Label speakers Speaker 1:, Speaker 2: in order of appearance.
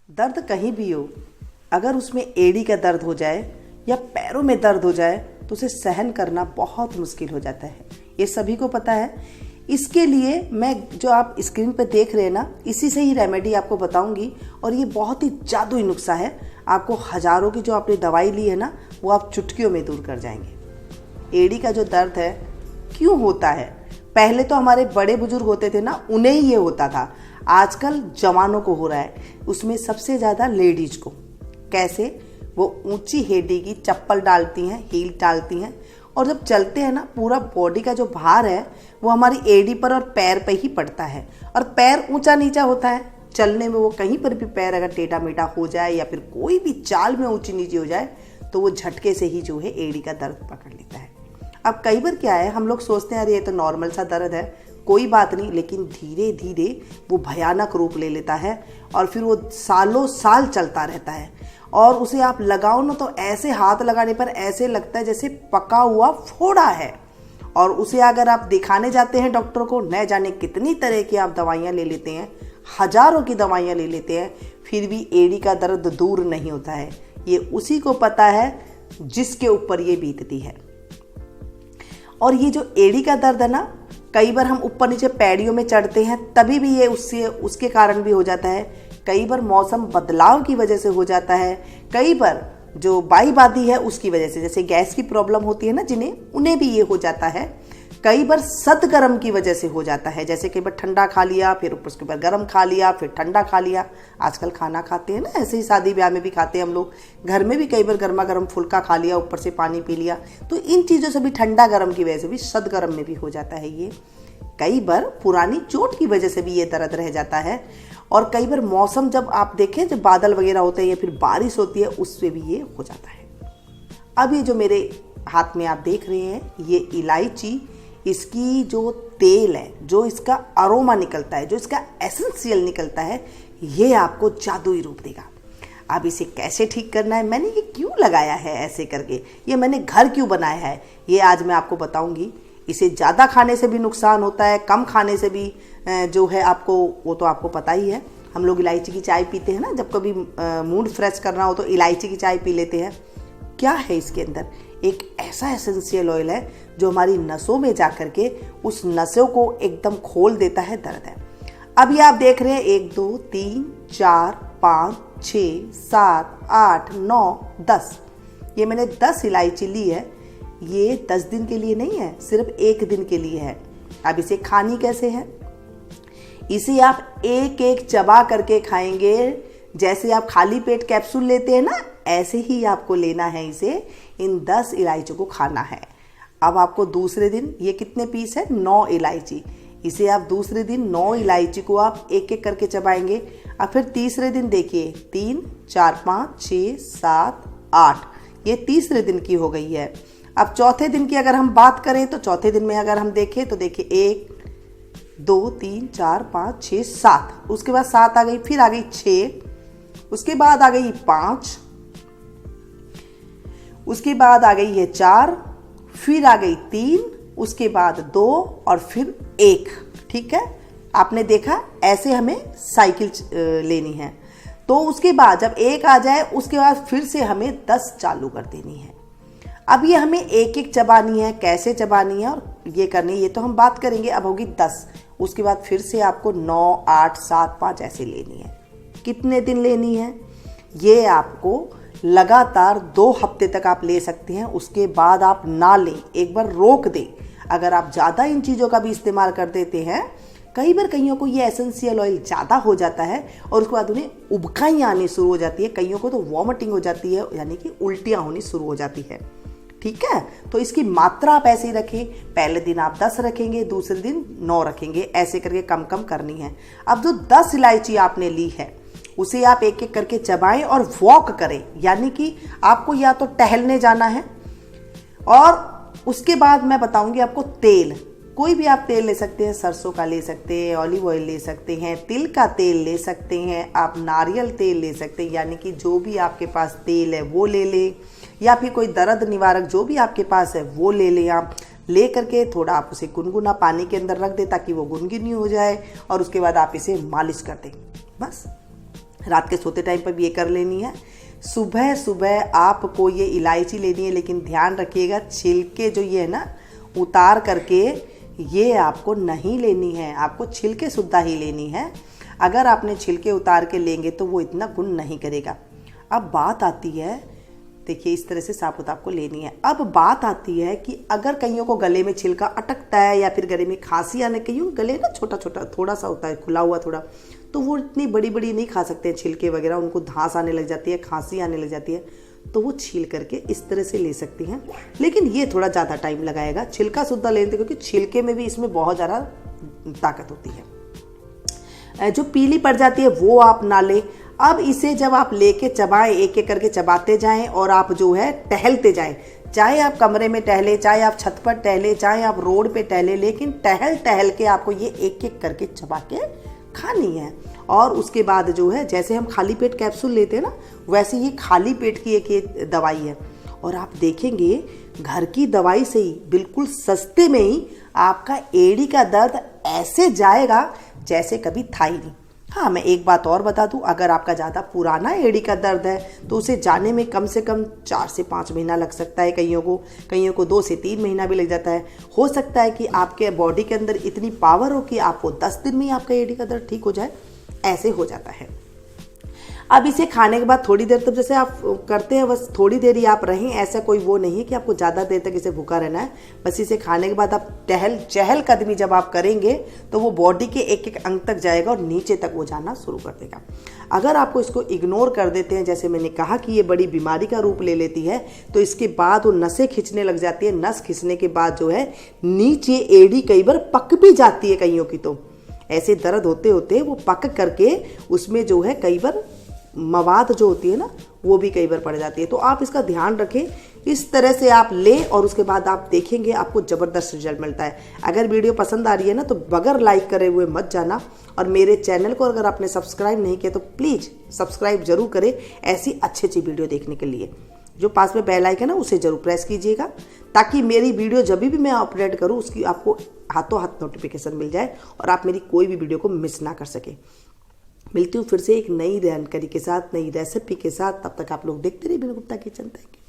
Speaker 1: दर्द कहीं भी हो, अगर उसमें एड़ी का दर्द हो जाए या पैरों में दर्द हो जाए तो उसे सहन करना बहुत मुश्किल हो जाता है। ये सभी को पता है। इसके लिए मैं जो आप स्क्रीन पे देख रहे हैं ना, इसी से ही रेमेडी आपको बताऊंगी। और ये बहुत ही जादुई नुस्खा है। आपको हजारों की जो आपने दवाई ली है ना, वो आप चुटकियों में दूर कर जाएंगे। एड़ी का जो दर्द है क्यों होता है? पहले तो हमारे बड़े बुजुर्ग होते थे ना, उन्हें ही ये होता था। आजकल जवानों को हो रहा है, उसमें सबसे ज़्यादा लेडीज को। कैसे? वो ऊंची हेडी की चप्पल डालती हैं, हील डालती हैं, और जब चलते हैं ना, पूरा बॉडी का जो भार है वो हमारी एड़ी पर और पैर पे ही पड़ता है। और पैर ऊंचा नीचा होता है, चलने में वो कहीं पर भी पैर अगर टेढ़ा मेढ़ा हो जाए या फिर कोई भी चाल में ऊंची नीची हो जाए तो वो झटके से ही जो है एड़ी का दर्द पकड़ लेता है। अब कई बार क्या है, हम लोग सोचते हैं अरे ये तो नॉर्मल सा दर्द है, कोई बात नहीं, लेकिन धीरे धीरे वो भयानक रूप ले लेता है और फिर वो सालों साल चलता रहता है। और उसे आप लगाओ ना तो ऐसे हाथ लगाने पर ऐसे लगता है जैसे पका हुआ फोड़ा है। और उसे अगर आप दिखाने जाते हैं डॉक्टर को, न जाने कितनी तरह की आप दवाइयाँ ले लेते हैं, हजारों की दवाइयाँ ले लेते हैं, फिर भी एड़ी का दर्द दूर नहीं होता है। ये उसी को पता है जिसके ऊपर ये बीतती है। और ये जो एड़ी का दर्द है ना, कई बार हम ऊपर नीचे पैड़ियों में चढ़ते हैं तभी भी ये उसके कारण भी हो जाता है। कई बार मौसम बदलाव की वजह से हो जाता है। कई बार जो बाई है वजह से, जैसे गैस की प्रॉब्लम होती है ना जिन्हें, उन्हें भी ये हो जाता है। कई बार सद गर्म की वजह से हो जाता है, जैसे कई बार ठंडा खा लिया, फिर उसके बाद गर्म खा लिया, फिर ठंडा खा लिया। आजकल खाना खाते हैं ना, ऐसे ही शादी ब्याह में भी खाते हैं हम लोग, घर में भी कई बार गर्मा गर्म फुल्का खा लिया, ऊपर से पानी पी लिया। तो इन चीज़ों से भी, ठंडा गर्म की वजह से भी, सद गर्म में भी हो जाता है ये। कई बार पुरानी चोट की वजह से भी ये दर्द रह जाता है। और कई बार मौसम जब आप देखें, जब बादल वगैरह होते हैं या फिर बारिश होती है, उससे भी ये हो जाता है। अब ये जो मेरे हाथ में आप देख रहे हैं, ये इलायची, इसकी जो तेल है, जो इसका अरोमा निकलता है, जो इसका एसेंशियल निकलता है, ये आपको जादुई रूप देगा। अब इसे कैसे ठीक करना है, मैंने ये क्यों लगाया है ऐसे करके, ये मैंने घर क्यों बनाया है, ये आज मैं आपको बताऊंगी। इसे ज़्यादा खाने से भी नुकसान होता है, कम खाने से भी जो है आपको, वो तो आपको पता ही है। हम लोग इलायची की चाय पीते हैं ना, जब कभी मूड फ्रेश करना हो तो इलायची की चाय पी लेते हैं। क्या है इसके अंदर? एक ऐसा एसेंशियल ऑयल है जो हमारी नसों में जा कर के उस नसों को एकदम खोल देता है। दर्द है। अब ये आप देख रहे हैं 1 2 3 4 5 6 7 8 9 10, ये मैंने 10 इलायची ली है। ये 10 दिन के लिए नहीं है, सिर्फ 1 दिन के लिए है। अब इसे खानी कैसे है? इसे आप एक एक चबा करके खाएंगे, जैसे आप खाली पेट कैप्सूल लेते हैं ना, ऐसे ही आपको लेना है इसे। इन 10 इलायची को खाना है। अब आपको दूसरे दिन, ये कितने पीस है? 9 इलायची। इसे आप दूसरे दिन 9 इलायची को आप एक एक करके चबाएंगे। अब फिर तीसरे दिन देखिए, 3 4 5 6 7 8, ये तीसरे दिन की हो गई है। अब चौथे दिन की अगर हम बात करें तो चौथे दिन में अगर हम देखें तो देखिए 1 2 3 4 5 6 7, उसके बाद 7 आ गई, फिर आ गई 6, उसके बाद आ गई 5, उसके बाद आ गई है 4, फिर आ गई 3, उसके बाद 2 और फिर 1। ठीक है, आपने देखा, ऐसे हमें साइकिल लेनी है। तो उसके बाद जब 1 आ जाए, उसके बाद फिर से हमें 10 चालू कर देनी है। अब ये हमें एक एक चबानी है, कैसे चबानी है और ये करनी है, ये तो हम बात करेंगे। अब होगी 10, उसके बाद फिर से आपको 9 8 7 5 ऐसे लेनी है। कितने दिन लेनी है? ये आपको लगातार 2 हफ्ते तक आप ले सकते हैं। उसके बाद आप ना लें, एक बार रोक दें। अगर आप ज़्यादा इन चीज़ों का भी इस्तेमाल कर देते हैं, कई बार कईयों को ये एसेंशियल ऑयल ज़्यादा हो जाता है और उसके बाद उन्हें उबकाइयाँ आनी शुरू हो जाती है, कईयों को तो वॉमिटिंग हो जाती है, यानी कि उल्टियाँ होनी शुरू हो जाती है। ठीक है, तो इसकी मात्रा आप ऐसे ही रखें। पहले दिन आप 10 रखेंगे, दूसरे दिन 9 रखेंगे, ऐसे करके कम कम करनी है। अब जो 10 इलायची आपने ली है, उसे आप एक एक करके चबाएं और वॉक करें, यानी कि आपको या तो टहलने जाना है। और उसके बाद मैं बताऊंगी आपको तेल, कोई भी आप तेल ले सकते हैं, सरसों का ले सकते हैं, ऑलिव ऑयल ले सकते हैं, तिल का तेल ले सकते हैं, आप नारियल तेल ले सकते हैं, यानी कि जो भी आपके पास तेल है वो ले लें, या फिर कोई दर्द निवारक जो भी आपके पास है वो ले लें। आप ले करके थोड़ा आप उसे गुनगुना पानी के अंदर रख दें ताकि वो गुनगुनी हो जाए, और उसके बाद आप इसे मालिश कर दें। बस रात के सोते टाइम पर भी ये कर लेनी है। सुबह सुबह आपको ये इलायची लेनी है, लेकिन ध्यान रखिएगा छिलके जो ये है ना उतार करके ये आपको नहीं लेनी है, आपको छिलके सुद्धा ही लेनी है। अगर आपने छिलके उतार के लेंगे तो वो इतना गुण नहीं करेगा। अब बात आती है, देखिए इस तरह से साबुत आपको लेनी है। अब बात आती है कि अगर कईयों को गले में छिलका अटकता है या फिर गले में खांसी आने, कईयों गले ना छोटा छोटा थोड़ा सा होता है खुला हुआ थोड़ा, तो वो इतनी बड़ी बड़ी नहीं खा सकते हैं छिलके वगैरह, उनको धांस आने लग जाती है, खांसी आने लग जाती है, तो वो छील करके इस तरह से ले सकती हैं। लेकिन ये थोड़ा ज़्यादा टाइम लगाएगा छिलका सुद्धा लेते, क्योंकि छिलके में भी इसमें बहुत ज़्यादा ताकत होती है। जो पीली पड़ जाती है वो आप ना लें। अब इसे जब आप लेके चबाएं, एक एक करके चबाते जाएं और आप जो है टहलते जाएं, चाहे आप कमरे में टहले, चाहे आप छत पर टहले, चाहे आप रोड पे टहले, लेकिन टहल टहल के आपको ये एक एक करके चबा के खानी है। और उसके बाद जो है जैसे हम खाली पेट कैप्सूल लेते हैं ना, वैसे ये खाली पेट की एक ये दवाई है। और आप देखेंगे घर की दवाई से ही बिल्कुल सस्ते में ही आपका एड़ी का दर्द ऐसे जाएगा जैसे कभी था ही नहीं। हाँ, मैं एक बात और बता दूं, अगर आपका ज़्यादा पुराना एड़ी का दर्द है तो उसे जाने में कम से कम 4 से 5 महीना लग सकता है, कईयों को 2 से 3 महीना भी लग जाता है। हो सकता है कि आपके बॉडी के अंदर इतनी पावर हो कि आपको 10 दिन में ही आपका एड़ी का दर्द ठीक हो जाए, ऐसे हो जाता है। अब इसे खाने के बाद थोड़ी देर तक जैसे आप करते हैं, बस थोड़ी देर ही आप रहें, ऐसा कोई वो नहीं है कि आपको ज़्यादा देर तक इसे भूखा रहना है। बस इसे खाने के बाद आप चहलकदमी जब आप करेंगे तो वो बॉडी के एक एक अंग तक जाएगा और नीचे तक वो जाना शुरू कर देगा। अगर आपको इसको इग्नोर कर देते हैं, जैसे मैंने कहा कि ये बड़ी बीमारी का रूप ले लेती है, तो इसके बाद वो नसें खिंचने लग जाती है। नस खिंचने के बाद जो है नीचे एड़ी कई बार पक भी जाती है, कईयों की तो ऐसे दर्द होते होते वो पक करके उसमें जो है कई बार मवाद जो होती है ना वो भी कई बार पड़ जाती है। तो आप इसका ध्यान रखें, इस तरह से आप लें और उसके बाद आप देखेंगे आपको ज़बरदस्त रिजल्ट मिलता है। अगर वीडियो पसंद आ रही है ना तो बगैर लाइक करे हुए मत जाना, और मेरे चैनल को अगर आपने सब्सक्राइब नहीं किया तो प्लीज़ सब्सक्राइब जरूर करें ऐसी अच्छी वीडियो देखने के लिए। जो पास में बेल आइकन है उसे जरूर प्रेस कीजिएगा, ताकि मेरी वीडियो जब भी मैं अपलोड करूँ उसकी आपको हाथों हाथ नोटिफिकेशन मिल जाए और आप मेरी कोई भी वीडियो को मिस ना कर सके। मिलती हूँ फिर से एक नई जानकारी के साथ, नई रेसिपी के साथ। तब तक आप लोग देखते रहिए विनय गुप्ता किचन। Thank you.